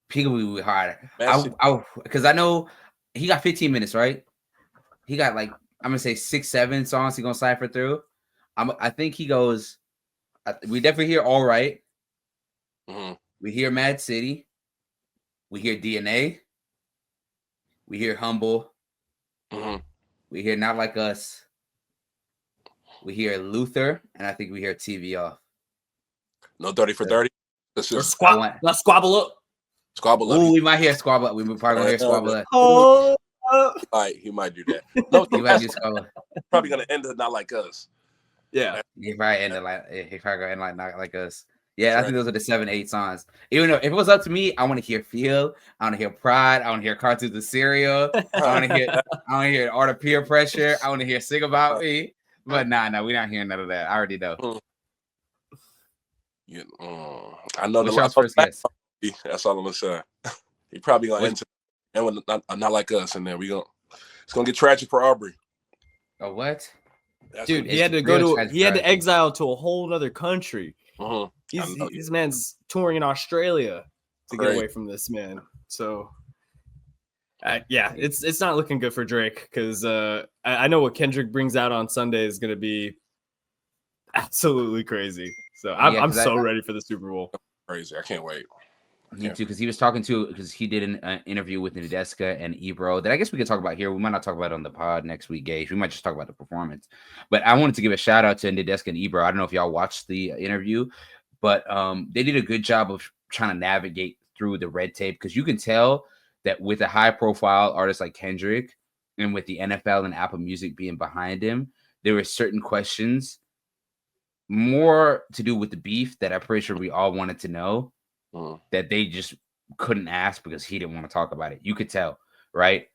Peekaboo will be hard. Because I know he got 15 minutes, right? He got like, I'm gonna say 6-7 songs he gonna cipher through. I think he goes. We definitely hear All Right. We hear Mad City. We hear DNA. We hear Humble. We hear Not Like Us. We hear Luther, and I think we hear TV Off. No 30 for 30. Let's squabble up. Squabble up. Ooh, we might hear squabble up. We probably gonna hear squabble up. Oh, all right, he might do that. No, he might do squabble up. Probably gonna end it Not Like Us. Yeah, he probably end it like gonna end like Not Like Us. Yeah, I think those are the 7-8 songs. Even though if it was up to me, I want to hear Feel, I want to hear Pride, I want to hear Cartoons of Cereal, I want to hear Art of Peer Pressure, I want to hear Sing About Me. But nah, we're not hearing none of that. I already know. I know the first guess. That's all I'm gonna say. He probably gonna end with not Like Us, and then it's gonna get tragic for Aubrey. Oh, what? Dude, he had to exile to a whole other country. This man's touring in Australia to get away from this man. So yeah, it's not looking good for Drake, because I know what Kendrick brings out on Sunday is gonna be absolutely crazy. So I'm so ready for the Super Bowl. Crazy. I can't wait. Me too, because he did an interview with Nadeska and Ebro that I guess we could talk about here. We might not talk about it on the pod next week, Gage. We might just talk about the performance. But I wanted to give a shout out to Nadeska and Ebro. I don't know if y'all watched the interview, but they did a good job of trying to navigate through the red tape, because you can tell that with a high profile artist like Kendrick and with the NFL and Apple Music being behind him, there were certain questions more to do with the beef that I'm pretty sure we all wanted to know that they just couldn't ask because he didn't want to talk about it. You could tell, right?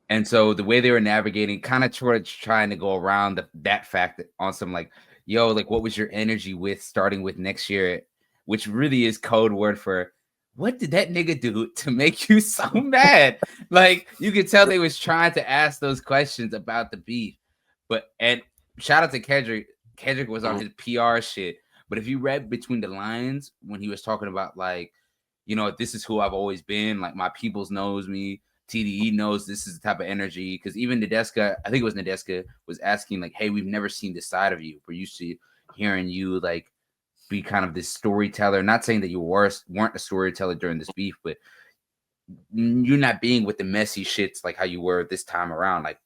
And so the way they were navigating, kind of trying to go around that fact on some like, yo, like, what was your energy with starting with next year? Which really is code word for, what did that nigga do to make you so mad? Like, you could tell they was trying to ask those questions about the beef. And shout out to Kendrick. Kendrick was on his PR shit. But if you read between the lines when he was talking about, like, you know, this is who I've always been. Like, my peoples knows me. TDE knows this is the type of energy. Because even Nadeska, I think it was Nadeska, was asking, like, hey, we've never seen this side of you. We're used to hearing you, like, be kind of this storyteller. Not saying that you weren't a storyteller during this beef, but you're not being with the messy shits like how you were this time around. Like,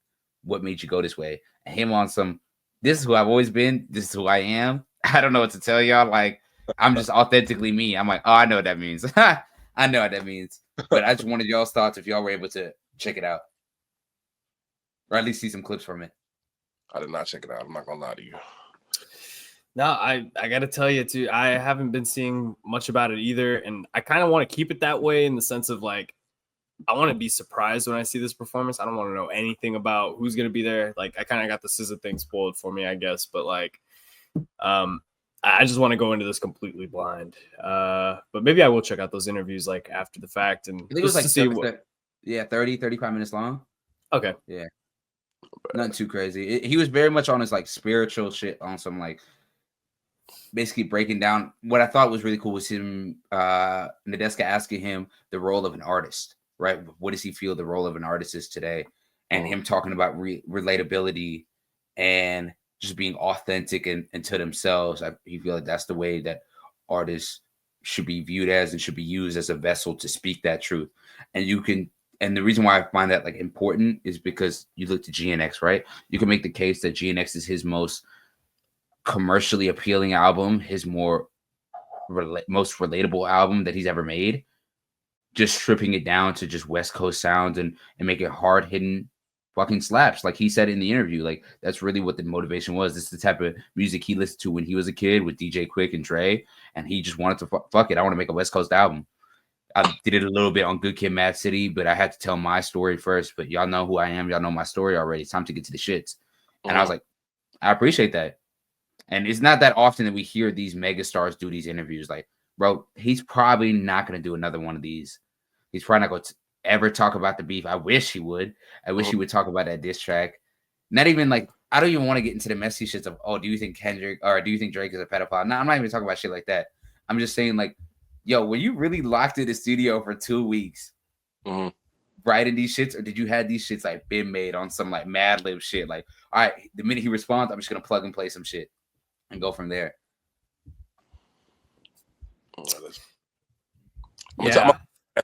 what made you go this way? And him on some, this is who I've always been. This is who I am. I don't know what to tell y'all. Like, I'm just authentically me. I'm like, oh, I know what that means. I know what that means. But I just wanted y'all's thoughts if y'all were able to check it out. Or at least see some clips from it. I did not check it out. I'm not going to lie to you. No, I got to tell you, too, I haven't been seeing much about it either. And I kind of want to keep it that way in the sense of, like, I want to be surprised when I see this performance. I don't want to know anything about who's going to be there. Like, I kind of got the SZA thing spoiled for me, I guess. But, like, I just want to go into this completely blind. But maybe I will check out those interviews, like, after the fact. And I think it was like 30, 35 minutes long. Okay. Yeah. Nothing too crazy. He was very much on his like spiritual shit, on some like basically breaking down. What I thought was really cool was him, Nadeska asking him the role of an artist, right? What does he feel the role of an artist is today? And him talking about relatability and just being authentic and to themselves. He feel like that's the way that artists should be viewed as and should be used as a vessel to speak that truth. And the reason why I find that like important is because you look to GNX, right? You can make the case that GNX is his most commercially appealing album, his most relatable album that he's ever made, just stripping it down to just West Coast sounds and make it hard hitting fucking slaps. Like he said in the interview, like that's really what the motivation was. This is the type of music he listened to when he was a kid with DJ Quick and Dre, and he just wanted to fuck it. I want to make a West Coast album. I did it a little bit on Good Kid, Mad City, but I had to tell my story first. But y'all know who I am. Y'all know my story already. It's time to get to the shits. And I was like, I appreciate that. And it's not that often that we hear these megastars do these interviews. Like, bro, he's probably not going to do another one of these. He's probably not going to ever talk about the beef. I wish he would. I wish he would talk about that diss track. Not even like, I don't even want to get into the messy shits of, oh, do you think Kendrick or do you think Drake is a pedophile? No, I'm not even talking about shit like that. I'm just saying, like, yo, were you really locked in the studio for 2 weeks writing these shits, or did you have these shits like been made on some like Mad Lib shit? Like, all right, the minute he responds, I'm just gonna plug and play some shit and go from there. After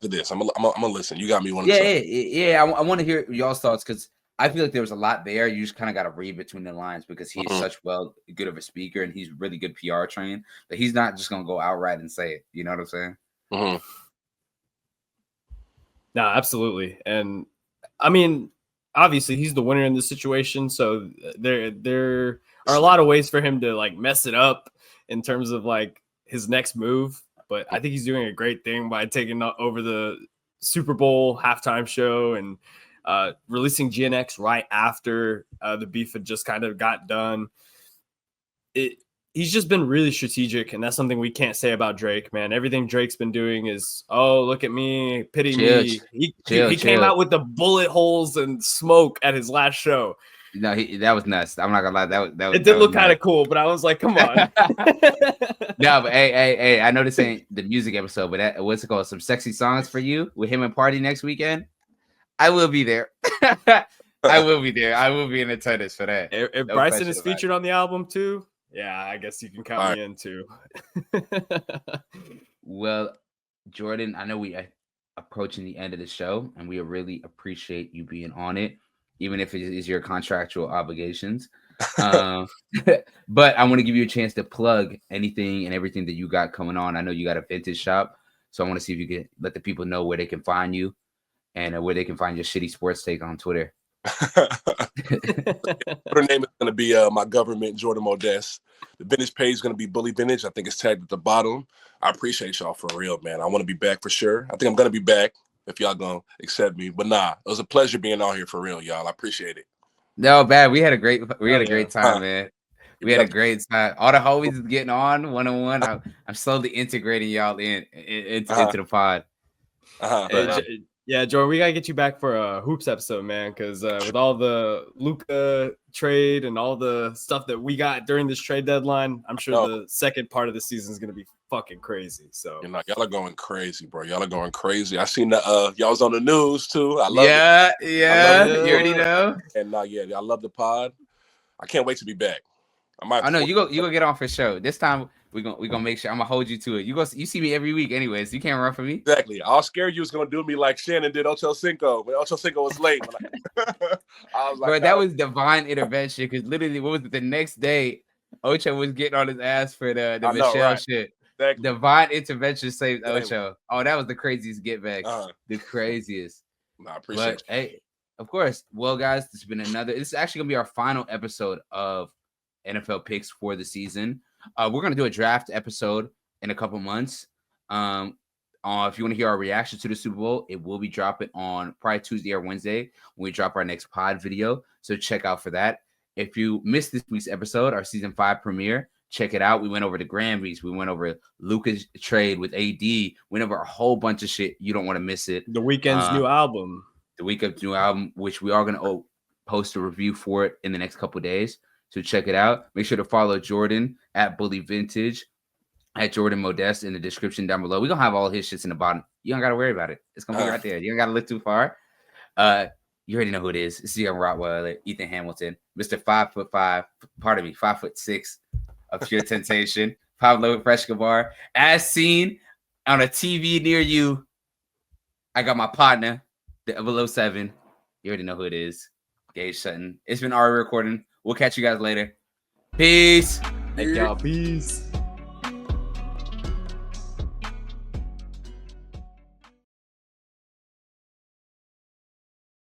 this, I'm gonna listen. You got me one. Yeah. I want to hear y'all's thoughts because I feel like there was a lot there. You just kind of got to read between the lines because he's such good of a speaker and he's really good PR trained. But he's not just gonna go outright and say it. You know what I'm saying? No, absolutely. And I mean, obviously, he's the winner in this situation. So there are a lot of ways for him to like mess it up in terms of like his next move. But I think he's doing a great thing by taking over the Super Bowl halftime show and releasing GNX right after the beef had just kind of got done. He's just been really strategic, and that's something we can't say about Drake, man. Everything Drake's been doing is, oh, look at me, pity me. He came out with the bullet holes and smoke at his last show. No, that was nuts. I'm not gonna lie. That it did look kind of cool, but I was like, come on. No, but hey, I know this ain't the music episode, but what's it called? Some sexy songs for you with him and Party next weekend. I will be there. I will be there. I will be in attendance for that. If Bryson is featured on the album too, yeah, I guess you can count me in too. Well, Jourdan, I know we are approaching the end of the show, and we really appreciate you being on it, even if it is your contractual obligations. But I want to give you a chance to plug anything and everything that you got coming on. I know you got a vintage shop, so I want to see if you can let the people know where they can find you and where they can find your shitty sports take on Twitter. Her name is going to be my government, Jourdan Modest. The vintage page is going to be Bully Vintage. I think it's tagged at the bottom. I appreciate y'all for real, man. I want to be back for sure. I think I'm going to be back if y'all going to accept me. But nah, it was a pleasure being on here for real, y'all. I appreciate it. No, bad. We had a great time, man. We had a great time. All the homies is getting on one-on-one. I'm slowly integrating y'all into the pod. Yeah, Jourdan, we gotta get you back for a hoops episode, man. Because with all the Luka trade and all the stuff that we got during this trade deadline, I'm sure the second part of the season is gonna be fucking crazy. So y'all are going crazy, bro. Y'all are going crazy. I seen the y'all was on the news too. I love it. Yeah. You already know. And I love the pod. I can't wait to be back. I know you go get on for sure. This time we gonna make sure I'm gonna hold you to it. You see me every week anyways. You can't run from me. Exactly. I'll scare you was gonna do me like Shannon did Ocho Cinco when Ocho Cinco was late. I was like, bro, that was divine intervention because literally what was it, the next day Ocho was getting on his ass for the Michelle shit. Exactly. Divine intervention saved Ocho. Oh, that was the craziest get back. The craziest. No, I appreciate it. Hey, of course. Well, guys, this has been this is actually gonna be our final episode of NFL picks for the season. We're gonna do a draft episode in a couple months. If you want to hear our reaction to the Super Bowl, it will be dropping on probably Tuesday or Wednesday when we drop our next pod video. So check out for that. If you missed this week's episode, our season 5 premiere, check it out. We went over the Grammys. We went over Luka's trade with AD. Went over a whole bunch of shit. You don't want to miss it. The Weeknd's new album. the week of the new album, which we are going to post a review for it in the next couple of days. So check it out. Make sure to follow Jourdan at Bully Vintage, at Jourdan Modest in the description down below. We're going to have all his shits in the bottom. You don't got to worry about it. It's going to be right there. You don't got to look too far. You already know who it is. It's Young Rottweiler, Ethan Hamilton, Mr. 5'6" of Pure Temptation, Pablo Frescobar. As seen on a TV near you, I got my partner, the 007. You already know who it is. Gage Sutton. It's been our recording. We'll catch you guys later. Peace. Thank y'all. Peace.